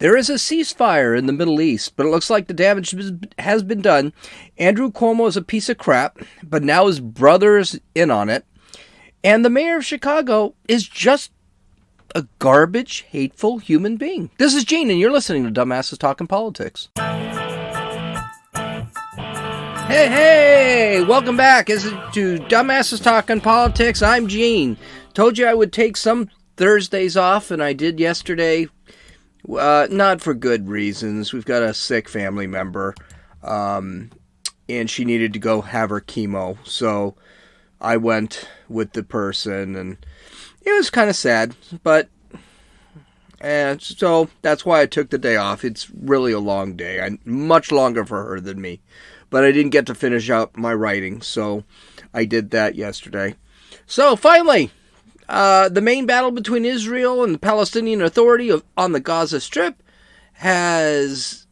There is a ceasefire in the Middle East, but it looks like the damage has been done. Andrew Cuomo is a piece of crap, but now his brother is in on it. And the mayor of Chicago is just a garbage, hateful human being. This is Gene, and you're listening to Dumbasses Talking Politics. Hey, welcome back to Dumbasses Talking Politics. I'm Gene. Told you I would take some Thursdays off, and I did yesterday. Not for good reasons. We've got a sick family member, and she needed to go have her chemo. So I went with the person, and it was kind of sad, but so that's why I took the day off. It's really a long day, much longer for her than me, but I didn't get to finish up my writing, so I did that yesterday. So finally, the main battle between Israel and the Palestinian Authority on the Gaza Strip has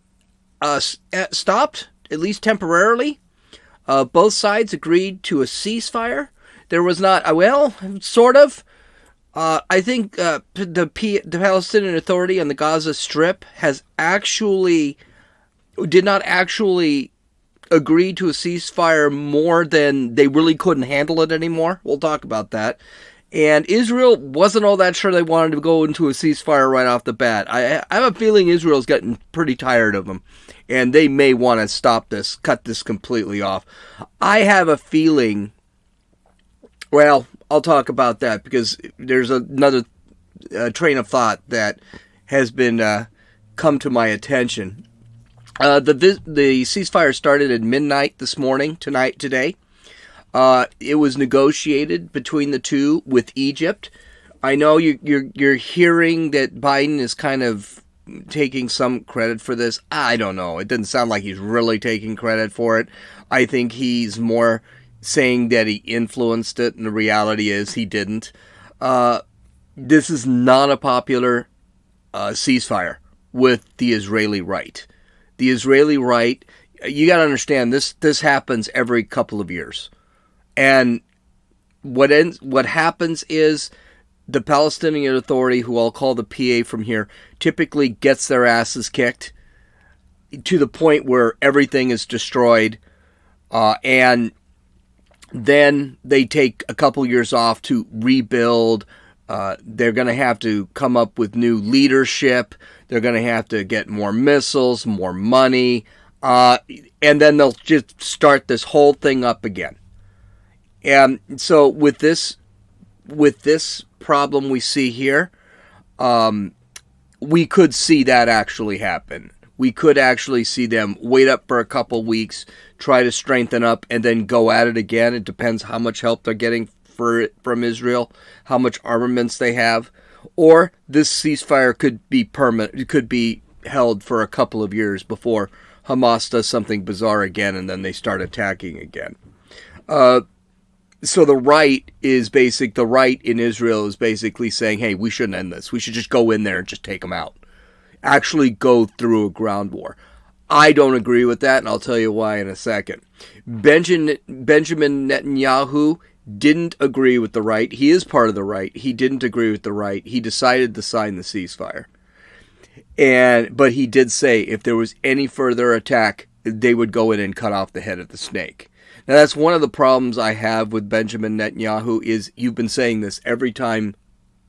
stopped, at least temporarily. Both sides agreed to a ceasefire. There was not, sort of. I think the Palestinian Authority on the Gaza Strip did not actually agree to a ceasefire more than they really couldn't handle it anymore. We'll talk about that. And Israel wasn't all that sure they wanted to go into a ceasefire right off the bat. I have a feeling Israel's getting pretty tired of them, and they may want to stop this, cut this completely off. I have a feeling, well, I'll talk about that because there's another train of thought that has been come to my attention. The ceasefire started at midnight today. It was negotiated between the two with Egypt. I know you're hearing that Biden is kind of taking some credit for this. I don't know. It doesn't sound like he's really taking credit for it. I think he's more saying that he influenced it, and the reality is he didn't. This is not a popular ceasefire with the Israeli right. The Israeli right, you got to understand, this happens every couple of years. And what happens is the Palestinian Authority, who I'll call the PA from here, typically gets their asses kicked to the point where everything is destroyed, and then they take a couple years off to rebuild. They're going to have to come up with new leadership. They're going to have to get more missiles, more money, and then they'll just start this whole thing up again. And so with this problem we see here, we could see that actually happen. We could actually see them wait up for a couple weeks, try to strengthen up, and then go at it again. It depends how much help they're getting from Israel, how much armaments they have. Or this ceasefire could be permanent. It could be held for a couple of years before Hamas does something bizarre again, and then they start attacking again. So the right in Israel is basically saying, hey, we shouldn't end this. We should just go in there and just take them out. Actually go through a ground war. I don't agree with that, and I'll tell you why in a second. Benjamin Netanyahu didn't agree with the right. He is part of the right. He didn't agree with the right. He decided to sign the ceasefire. But he did say if there was any further attack, they would go in and cut off the head of the snake. Now, that's one of the problems I have with Benjamin Netanyahu is you've been saying this every time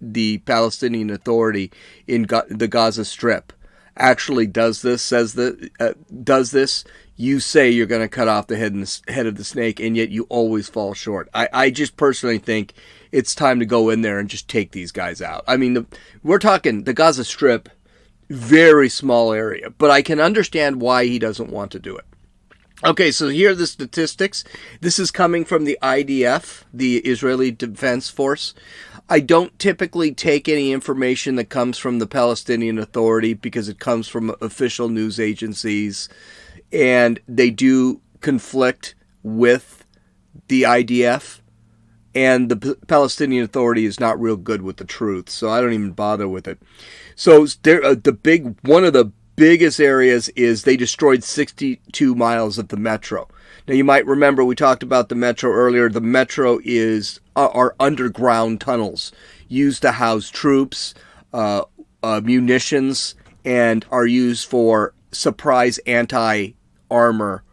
the Palestinian Authority in the Gaza Strip actually does this, you say you're going to cut off the head of the snake, and yet you always fall short. I just personally think it's time to go in there and just take these guys out. I mean, we're talking the Gaza Strip, very small area, but I can understand why he doesn't want to do it. Okay, so here are the statistics. This is coming from the IDF, the Israeli Defense Force. I don't typically take any information that comes from the Palestinian Authority because it comes from official news agencies, and they do conflict with the IDF, and the Palestinian Authority is not real good with the truth, so I don't even bother with it. So one of the biggest areas is they destroyed 62 miles of the metro. Now, you might remember we talked about the metro earlier. The metro are underground tunnels used to house troops, munitions, and are used for surprise anti-armor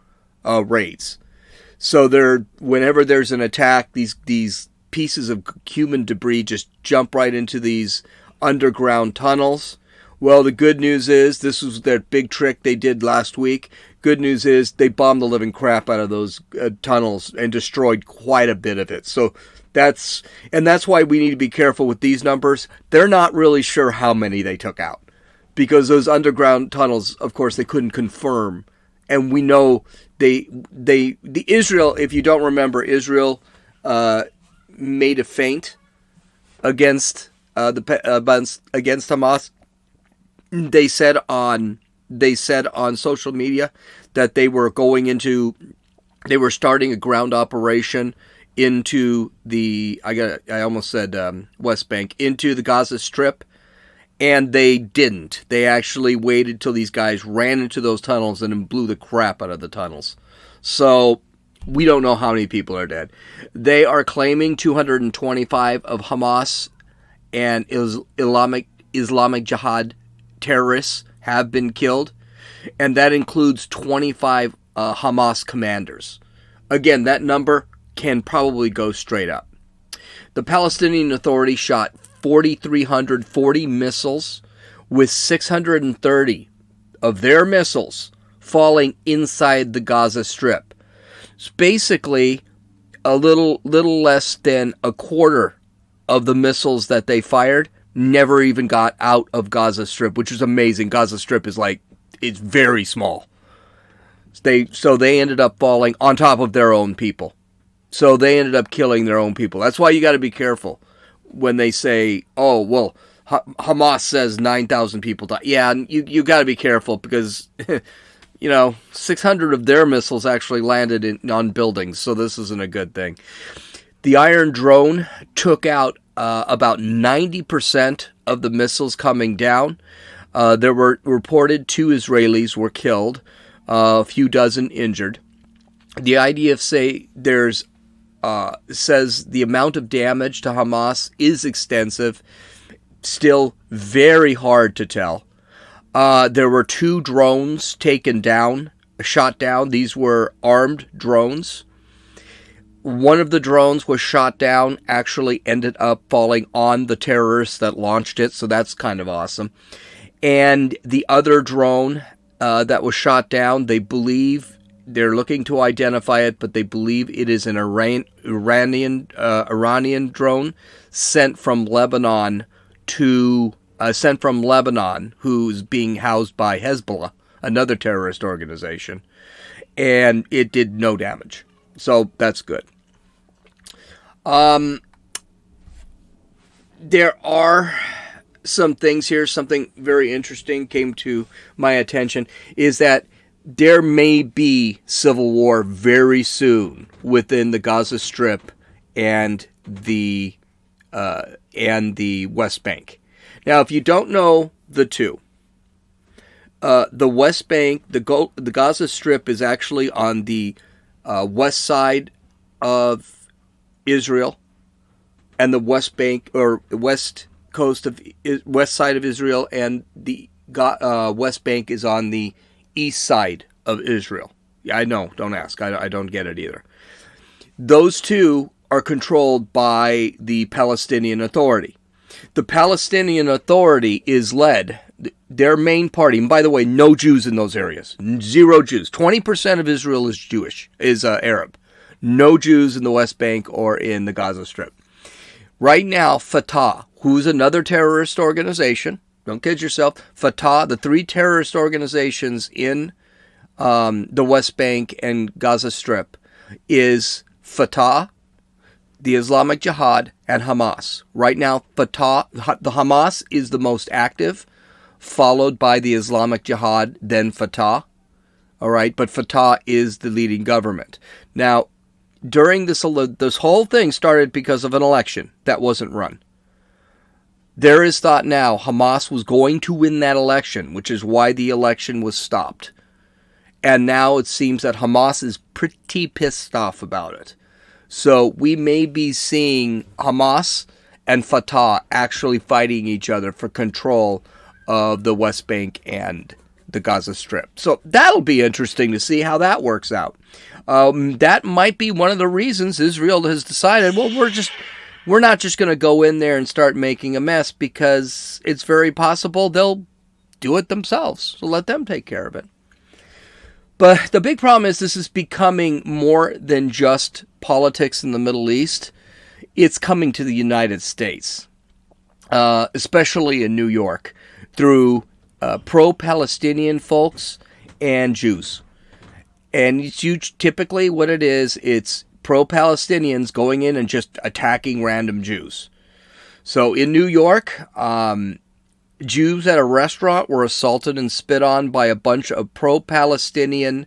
raids. So whenever there's an attack, these pieces of human debris just jump right into these underground tunnels. Well, the good news is, this was their big trick they did last week. Good news is they bombed the living crap out of those tunnels and destroyed quite a bit of it. So that's why we need to be careful with these numbers. They're not really sure how many they took out, because those underground tunnels, of course, they couldn't confirm. And we know the Israel, if you don't remember, Israel made a feint against Hamas. They said on social media that they were starting a ground operation into the West Bank, into the Gaza Strip, and they didn't. They actually waited till these guys ran into those tunnels and then blew the crap out of the tunnels. So we don't know how many people are dead. They are claiming 225 of Hamas and Islamic Jihad terrorists have been killed, and that includes 25 Hamas commanders. Again, that number can probably go straight up. The Palestinian Authority shot 4,340 missiles, with 630 of their missiles falling inside the Gaza Strip. It's basically a little less than a quarter of the missiles that they fired never even got out of Gaza Strip, which is amazing. Gaza Strip is it's very small. So they ended up falling on top of their own people. So they ended up killing their own people. That's why you got to be careful when they say, oh, well, Hamas says 9,000 people died. Yeah, you got to be careful because, 600 of their missiles actually landed on buildings. So this isn't a good thing. The Iron Drone took out about 90% of the missiles coming down. There were reported 2 Israelis were killed, a few dozen injured. The IDF says the amount of damage to Hamas is extensive, still very hard to tell. There were 2 drones shot down. These were armed drones. One of the drones was shot down, actually ended up falling on the terrorists that launched it, so that's kind of awesome. And the other drone that was shot down, they're looking to identify it, but they believe it is an Iranian drone sent from Lebanon, who's being housed by Hezbollah, another terrorist organization, and it did no damage. So that's good. There are some things here. Something very interesting came to my attention is that there may be civil war very soon within the Gaza Strip and the West Bank. Now, if you don't know the two, the West Bank, the Gaza Strip is actually on the west side of Israel, and the West Bank, or west side of Israel, and the West Bank is on the east side of Israel. Yeah, I know. Don't ask. I don't get it either. Those two are controlled by the Palestinian Authority. The Palestinian Authority is led, their main party, and by the way, no Jews in those areas. 0 Jews. 20% of Israel is Jewish, is Arab. No Jews in the West Bank or in the Gaza Strip. Right now, Fatah, who's another terrorist organization, don't kid yourself, Fatah, the 3 terrorist organizations in the West Bank and Gaza Strip is Fatah, the Islamic Jihad, and Hamas. Right now, the Hamas is the most active, followed by the Islamic Jihad, then Fatah. All right, but Fatah is the leading government. Now, during this whole thing started because of an election that wasn't run. There is thought now Hamas was going to win that election, which is why the election was stopped. And now it seems that Hamas is pretty pissed off about it. So we may be seeing Hamas and Fatah actually fighting each other for control of the West Bank and the Gaza Strip. So that'll be interesting to see how that works out. That might be one of the reasons Israel has decided, well, we're not just going to go in there and start making a mess, because it's very possible they'll do it themselves. So let them take care of it. But the big problem is this is becoming more than just politics in the Middle East. It's coming to the United States, especially in New York, through pro-Palestinian folks and Jews. And it's typically what it is, it's pro-Palestinians going in and just attacking random Jews. So in New York, Jews at a restaurant were assaulted and spit on by a bunch of pro-Palestinian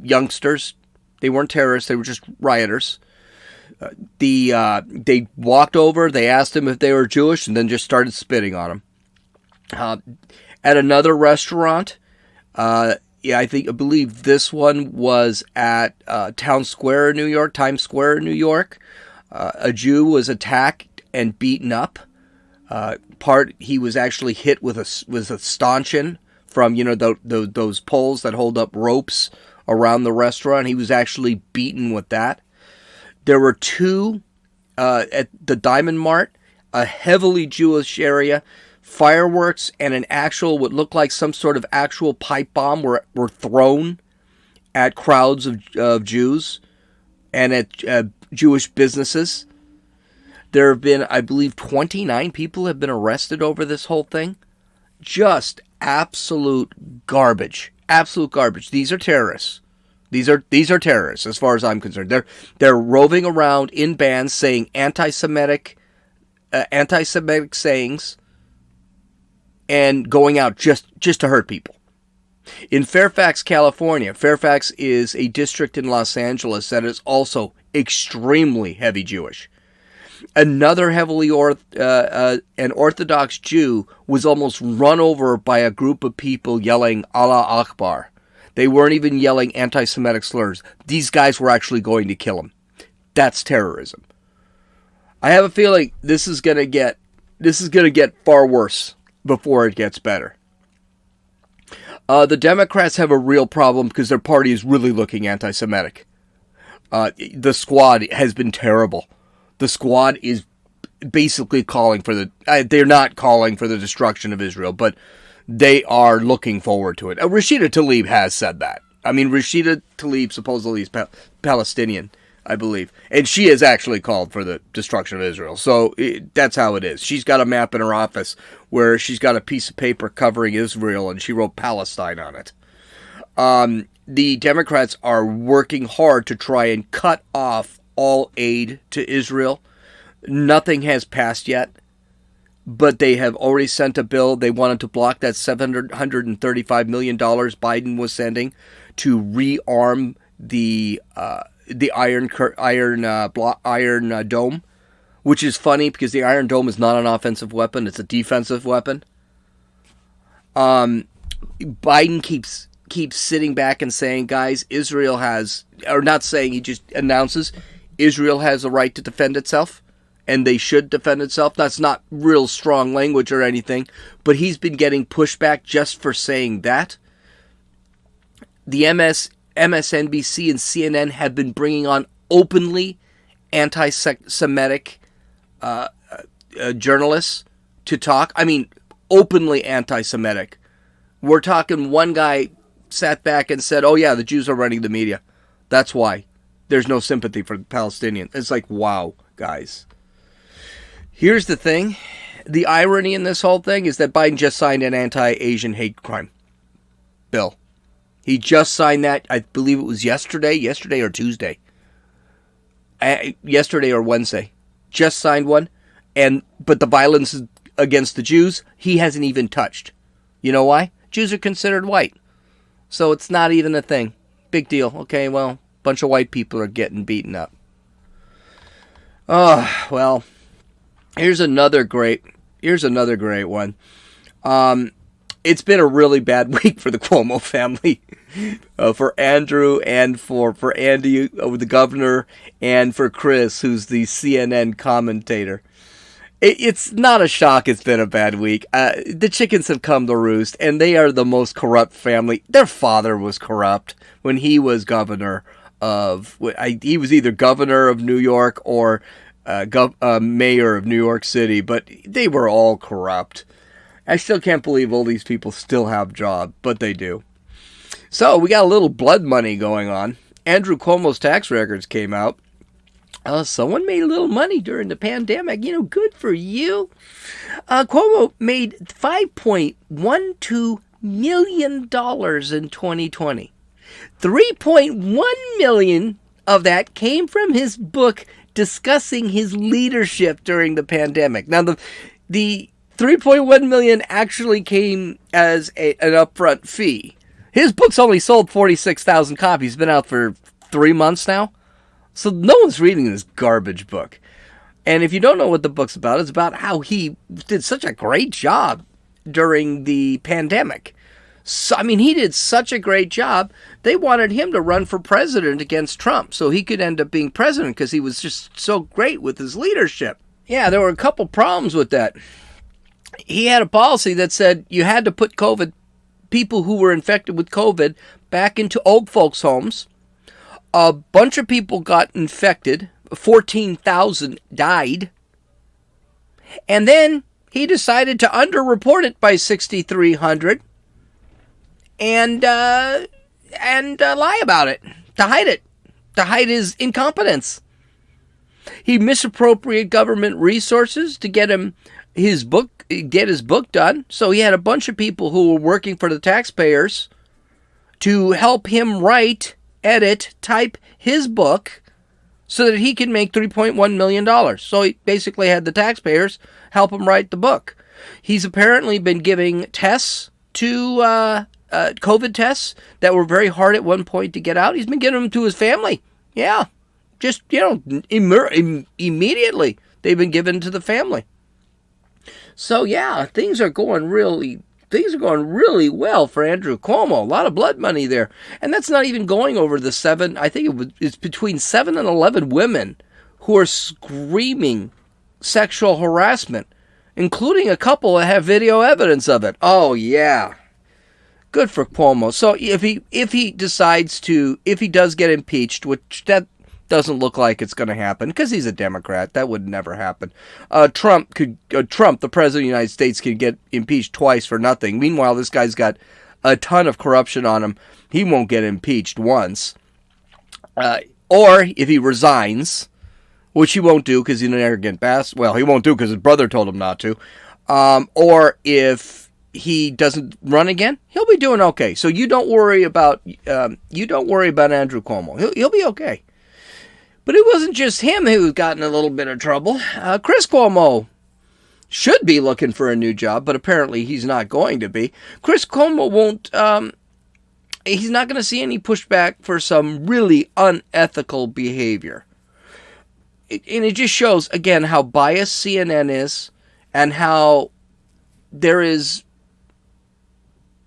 youngsters. They weren't terrorists, they were just rioters. They walked over, they asked them if they were Jewish, and then just started spitting on them. At another restaurant, I believe this one was at Times Square in New York. A Jew was attacked and beaten up. He was actually hit with a stanchion from those poles that hold up ropes around the restaurant. He was actually beaten with that. There were two at the Diamond Mart, a heavily Jewish area. Fireworks and an actual, what looked like some sort of actual pipe bomb were thrown at crowds of Jews and at Jewish businesses. There have been, I believe, 29 people have been arrested over this whole thing. Just absolute garbage. Absolute garbage. These are terrorists. These are terrorists, as far as I'm concerned. They're roving around in bands saying anti-Semitic sayings and going out just to hurt people. In Fairfax, California, Fairfax is a district in Los Angeles that is also extremely heavy Jewish. Another heavily an Orthodox Jew was almost run over by a group of people yelling Allah Akbar. They weren't even yelling anti-Semitic slurs. These guys were actually going to kill him. That's terrorism. I have a feeling this is going to get far worse before it gets better. The Democrats have a real problem because their party is really looking anti-Semitic. The Squad has been terrible. The Squad is basically calling for they're not calling for the destruction of Israel, but they are looking forward to it. Rashida Tlaib has said that. I mean, Rashida Tlaib supposedly is Palestinian, I believe. And she has actually called for the destruction of Israel. So that's how it is. She's got a map in her office where she's got a piece of paper covering Israel, and she wrote Palestine on it. The Democrats are working hard to try and cut off all aid to Israel. Nothing has passed yet, but they have already sent a bill. They wanted to block that $735 million Biden was sending to rearm the Iron Dome, which is funny because the Iron Dome is not an offensive weapon; it's a defensive weapon. Biden keeps sitting back and saying, "Guys, Israel has," or not saying, he just announces Israel has a right to defend itself, and they should defend itself. That's not real strong language or anything, but he's been getting pushback just for saying that. The MSNBC and CNN have been bringing on openly anti-Semitic journalists to talk. I mean, openly anti-Semitic. We're talking, one guy sat back and said, "Oh yeah, the Jews are running the media. That's why there's no sympathy for the Palestinians." It's like, wow, guys. Here's the thing. The irony in this whole thing is that Biden just signed an anti-Asian hate crime bill. He just signed that, I believe it was yesterday or Tuesday. Yesterday or Wednesday. Just signed one. But the violence against the Jews, he hasn't even touched. You know why? Jews are considered white. So it's not even a thing. Big deal. Okay, well, a bunch of white people are getting beaten up. Oh, well, here's another great one. It's been a really bad week for the Cuomo family, for Andrew and for Andy, the governor, and for Chris, who's the CNN commentator. It's not a shock it's been a bad week. The chickens have come to roost, and they are the most corrupt family. Their father was corrupt when he was governor of... he was either governor of New York or mayor of New York City, but they were all corrupt. I still can't believe all these people still have jobs, but they do. So, we got a little blood money going on. Andrew Cuomo's tax records came out. Someone made a little money during the pandemic. Good for you. Cuomo made $5.12 million in 2020. $3.1 million of that came from his book discussing his leadership during the pandemic. Now, the $3.1 million actually came as an upfront fee. His book's only sold 46,000 copies. It's been out for 3 months now. So no one's reading this garbage book. And if you don't know what the book's about, it's about how he did such a great job during the pandemic. So, he did such a great job, they wanted him to run for president against Trump so he could end up being president because he was just so great with his leadership. Yeah, there were a couple problems with that. He had a policy that said you had to put people who were infected with COVID back into old folks' homes. A bunch of people got infected. 14,000 died. And then he decided to underreport it by 6,300 and lie about it, to hide his incompetence. He misappropriated government resources to get his book done. So he had a bunch of people who were working for the taxpayers to help him write, edit, type his book so that he could make $3.1 million. So he basically had the taxpayers help him write the book. He's apparently been giving tests to COVID tests that were very hard at one point to get out. He's been giving them to his family. Yeah, just, immediately they've been given to the family. So yeah, things are going really well for Andrew Cuomo. A lot of blood money there. And that's not even going over the it's between 7 and 11 women who are screaming sexual harassment, including a couple that have video evidence of it. Oh yeah. Good for Cuomo. So if he does get impeached, which that doesn't look like it's going to happen because he's a Democrat. That would never happen. Trump, the president of the United States, could get impeached twice for nothing. Meanwhile, this guy's got a ton of corruption on him. He won't get impeached once. Or if he resigns, which he won't do because he's an arrogant bastard. Well, he won't do because his brother told him not to. Or if he doesn't run again, he'll be doing okay. So you don't worry about Andrew Cuomo. He'll be okay. But it wasn't just him who got in a little bit of trouble. Chris Cuomo should be looking for a new job, but apparently he's not going to be. Chris Cuomo won't... he's not going to see any pushback for some really unethical behavior. And it just shows, again, how biased CNN is and how there is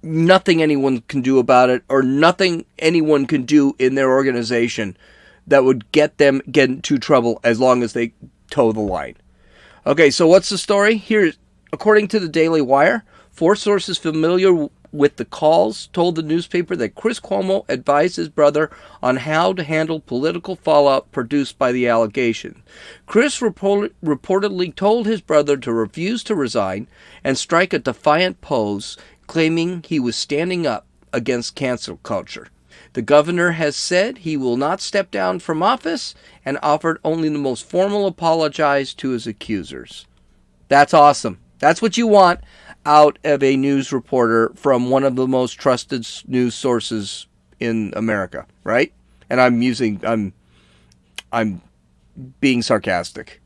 nothing anyone can do about it or nothing anyone can do in their organization that would get them into trouble as long as they toe the line. Okay, so what's the story? Here, according to the Daily Wire, 4 sources familiar with the calls told the newspaper that Chris Cuomo advised his brother on how to handle political fallout produced by the allegation. Chris reportedly told his brother to refuse to resign and strike a defiant pose, claiming he was standing up against cancel culture. The governor has said he will not step down from office and offered only the most formal apologies to his accusers. That's awesome. That's what you want out of a news reporter from one of the most trusted news sources in America, right? And I'm being sarcastic.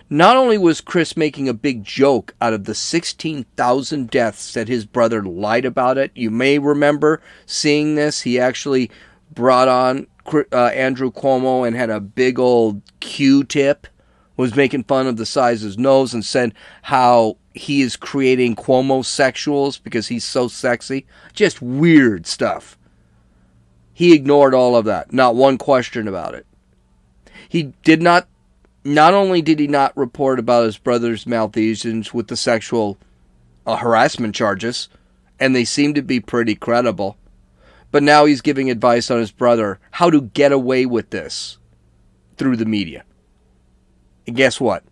Not only was Chris making a big joke out of the 16,000 deaths that his brother lied about it. You may remember seeing this. He actually brought on Andrew Cuomo and had a big old Q-tip, was making fun of the size of his nose and said how he is creating Cuomo-sexuals because he's so sexy. Just weird stuff. He ignored all of that. Not one question about it. He did not Not only did he not report about his brother's malfeasance with the sexual harassment charges, and they seem to be pretty credible, but now he's giving advice on his brother how to get away with this through the media. And guess what?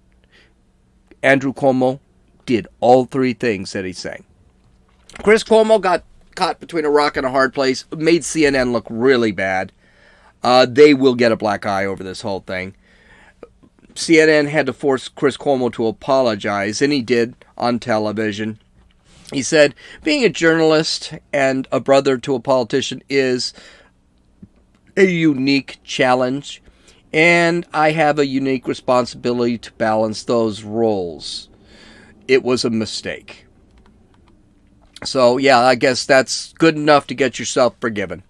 Andrew Cuomo did all three things that he's saying. Chris Cuomo got caught between a rock and a hard place, made CNN look really bad. They will get a black eye over this whole thing. CNN had to force Chris Cuomo to apologize, and he did on television. He said, being a journalist and a brother to a politician is a unique challenge, and I have a unique responsibility to balance those roles. It was a mistake. So, yeah, I guess that's good enough to get yourself forgiven.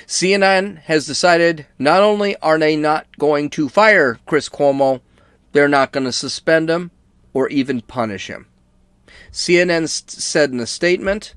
CNN has decided not only are they not going to fire Chris Cuomo, they're not going to suspend him or even punish him. CNN said in a statement,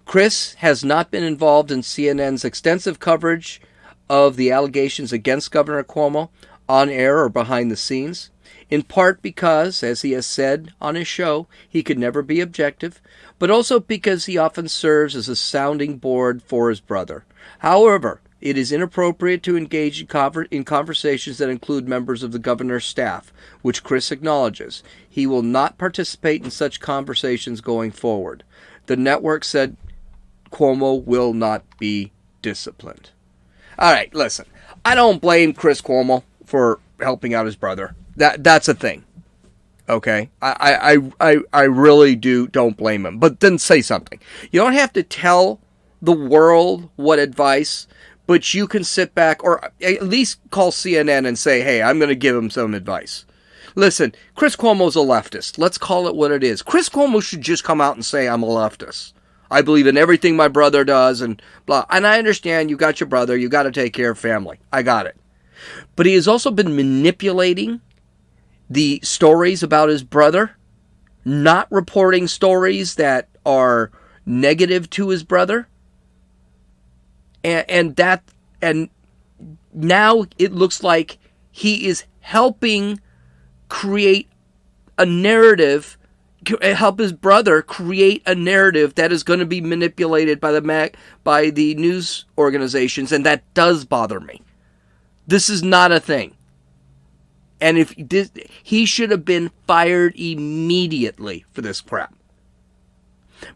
Chris has not been involved in CNN's extensive coverage of the allegations against Governor Cuomo on air or behind the scenes, in part because, as he has said on his show, he could never be objective, but also because he often serves as a sounding board for his brother. However, it is inappropriate to engage in conversations that include members of the governor's staff, which Chris acknowledges. He will not participate in such conversations going forward. The network said Cuomo will not be disciplined. All right, listen. I don't blame Chris Cuomo for helping out his brother. That's a thing. Okay? I really don't blame him. But then say something. You don't have to tell the world what advice, but you can sit back or at least call CNN and say, hey, I'm going to give him some advice. Listen, Chris Cuomo's a leftist. Let's call it what it is. Chris Cuomo should just come out and say, I'm a leftist. I believe in everything my brother does and blah. And I understand you got your brother. You got to take care of family. I got it. But he has also been manipulating the stories about his brother, not reporting stories that are negative to his brother. And now it looks like he is helping create a narrative, help his brother create a narrative that is going to be manipulated by the news organizations, and that does bother me. This is not a thing. And he should have been fired immediately for this crap.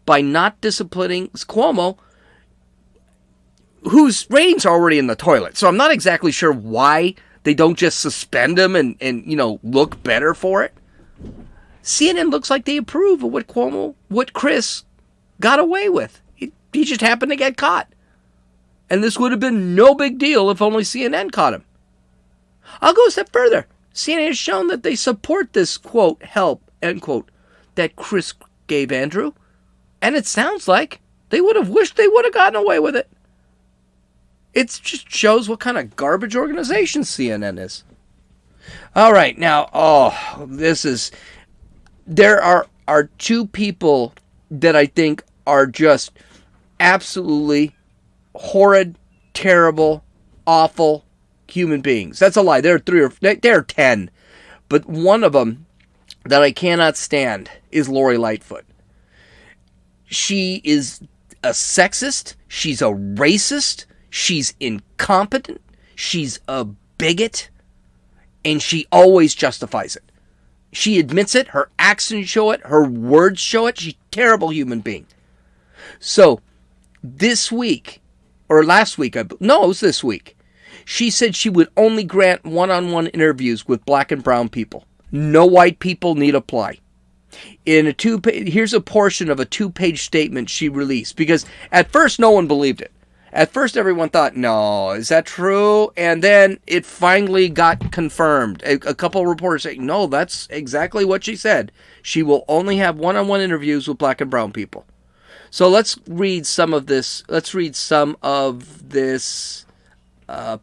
By not disciplining Cuomo, whose ratings are already in the toilet. So I'm not exactly sure why they don't just suspend him and look better for it. CNN looks like they approve of what Chris got away with. He just happened to get caught. And this would have been no big deal if only CNN caught him. I'll go a step further. CNN has shown that they support this, quote, help, end quote, that Chris gave Andrew. And it sounds like they would have wished they would have gotten away with it. It just shows what kind of garbage organization CNN is. All right, now, there are two people that I think are just absolutely horrid, terrible, awful human beings. That's a lie. There are 10. But one of them that I cannot stand is Lori Lightfoot. She is a sexist. She's a racist. She's incompetent, she's a bigot, and she always justifies it. She admits it, her actions show it, her words show it. She's a terrible human being. So, this week, or last week, it was this week, she said she would only grant one-on-one interviews with black and brown people. No white people need apply. Here's a portion of a 2-page statement she released, because at first no one believed it. At first, everyone thought, no, is that true? And then it finally got confirmed. A couple of reporters say, no, that's exactly what she said. She will only have one-on-one interviews with black and brown people. So let's read some of this. Let's read some of this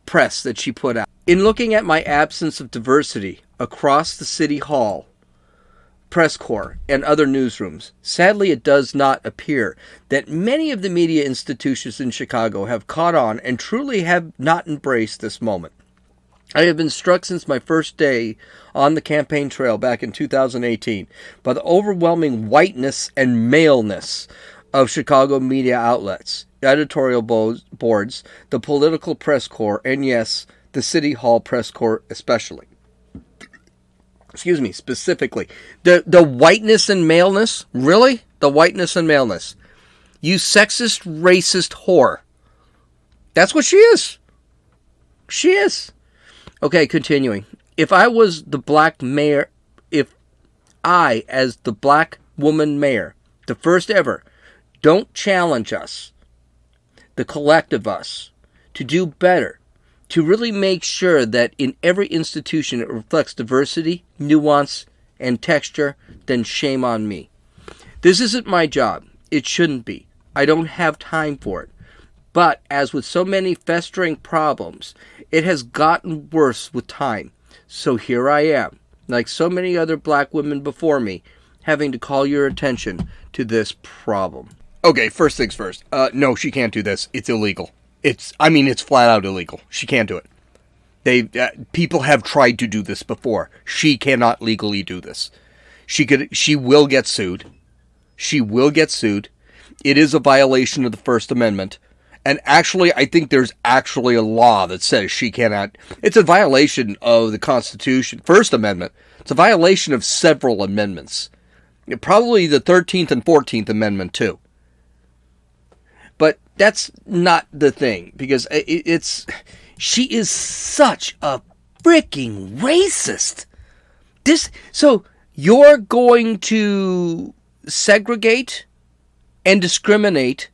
press that she put out. In looking at my absence of diversity across the city hall, press corps, and other newsrooms, sadly it does not appear that many of the media institutions in Chicago have caught on and truly have not embraced this moment. I have been struck since my first day on the campaign trail back in 2018 by the overwhelming whiteness and maleness of Chicago media outlets, editorial boards, the political press corps, and yes, the City Hall press corps especially. Excuse me, specifically. The whiteness and maleness? Really? The whiteness and maleness. You sexist, racist whore. That's what she is. She is. Okay, continuing. If I was the black mayor, if I, as the black woman mayor, the first ever, don't challenge us, the collective us, to do better, to really make sure that in every institution it reflects diversity, nuance, and texture, then shame on me. This isn't my job. It shouldn't be. I don't have time for it. But, as with so many festering problems, it has gotten worse with time. So here I am, like so many other black women before me, having to call your attention to this problem. Okay, first things first. No, she can't do this. It's illegal. It's flat out illegal. She can't do it. People have tried to do this before. She cannot legally do this. She will get sued. She will get sued. It is a violation of the First Amendment. And actually, I think there's actually a law that says she cannot. It's a violation of the Constitution, First Amendment. It's a violation of several amendments. Probably the 13th and 14th Amendment, too. But that's not the thing, because she is such a freaking racist. So you're going to segregate and discriminate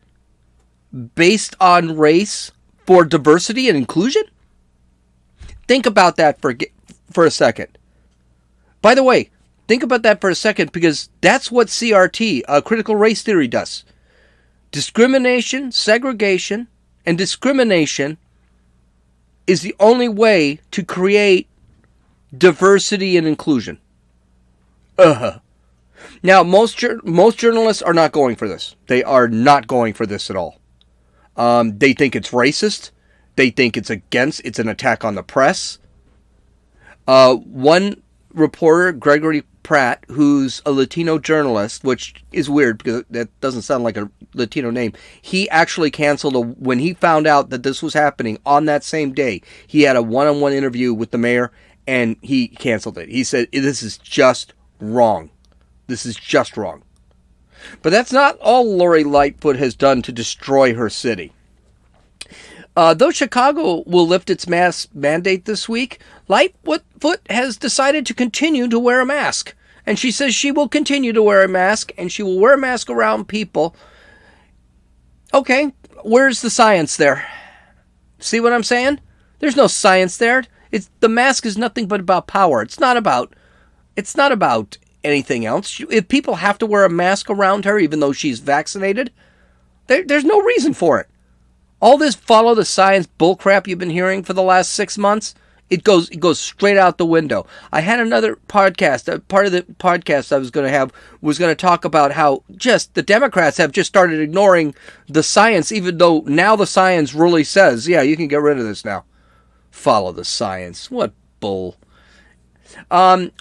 based on race for diversity and inclusion? Think about that for a second. By the way, think about that for a second, because that's what CRT, critical race theory, does. Discrimination, segregation, and discrimination is the only way to create diversity and inclusion. Now, most journalists are not going for this. They are not going for this at all. They think it's racist. They think it's an attack on the press. One reporter, Gregory Pratt, who's a Latino journalist, which is weird because that doesn't sound like a Latino name. He actually canceled when he found out that this was happening on that same day. He had a one-on-one interview with the mayor, and he canceled it. He said, "This is just wrong. This is just wrong." But that's not all Lori Lightfoot has done to destroy her city. Though Chicago will lift its mask mandate this week, Lightfoot has decided to continue to wear a mask. And she says she will continue to wear a mask, and she will wear a mask around people. Okay, where's the science there? See what I'm saying? There's no science there. The mask is nothing but about power. It's not about anything else. If people have to wear a mask around her, even though she's vaccinated, there's no reason for it. All this follow the science bullcrap you've been hearing for the last 6 months, it goes straight out the window. I had another podcast. Part of the podcast I was going to have was going to talk about how just the Democrats have just started ignoring the science, even though now the science really says, yeah, you can get rid of this now. Follow the science. What bull.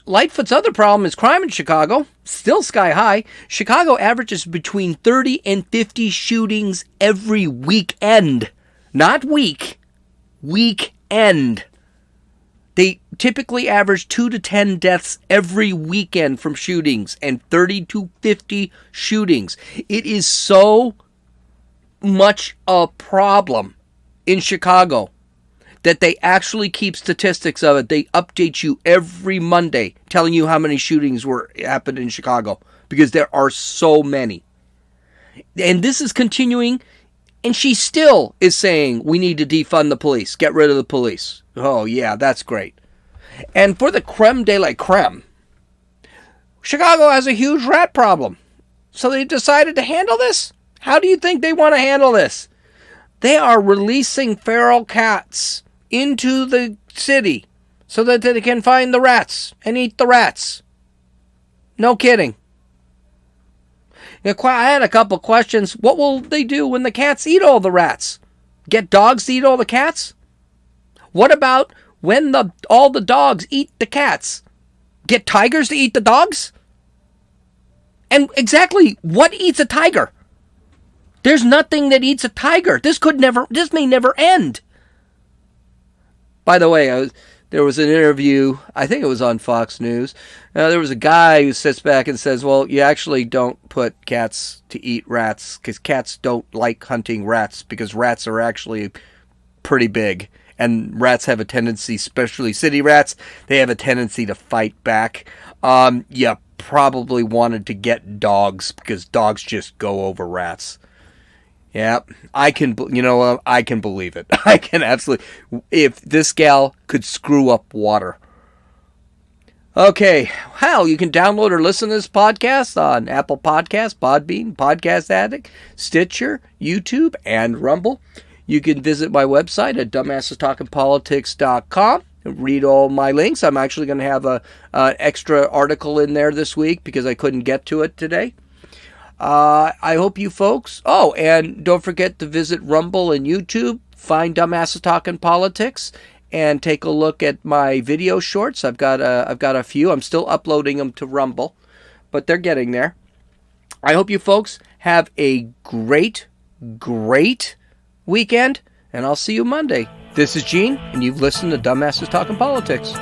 Lightfoot's other problem is crime in Chicago. Still sky high. Chicago averages between 30 and 50 shootings every weekend. Not week. Weekend. They typically average 2 to 10 deaths every weekend from shootings and 30 to 50 shootings. It is so much a problem in Chicago that they actually keep statistics of it. They update you every Monday telling you how many shootings happened in Chicago because there are so many. And this is continuing, and she still is saying we need to defund the police, get rid of the police. Oh, yeah, that's great. And for the creme de la creme, Chicago has a huge rat problem. So they decided to handle this? How do you think they want to handle this? They are releasing feral cats into the city so that they can find the rats and eat the rats. No kidding. I had a couple questions. What will they do when the cats eat all the rats? Get dogs to eat all the cats? What about when all the dogs eat the cats, get tigers to eat the dogs? And exactly what eats a tiger? There's nothing that eats a tiger. This may never end. By the way, there was an interview, I think it was on Fox News. There was a guy who sits back and says, well, you actually don't put cats to eat rats because cats don't like hunting rats because rats are actually pretty big. And rats have a tendency, especially city rats, they have a tendency to fight back. You probably wanted to get dogs because dogs just go over rats. Yeah, I can believe it. I can absolutely. If this gal could screw up water. Okay, you can download or listen to this podcast on Apple Podcasts, Podbean, Podcast Addict, Stitcher, YouTube, and Rumble. You can visit my website at dumbassestalkingpolitics.com and read all my links. I'm actually going to have an extra article in there this week because I couldn't get to it today. I hope you folks. Oh, and don't forget to visit Rumble and YouTube. Find Dumbasses Talking Politics and take a look at my video shorts. I've got a few. I'm still uploading them to Rumble, but they're getting there. I hope you folks have a great weekend, and I'll see you Monday. This is Gene, and you've listened to Dumbasses Talking Politics.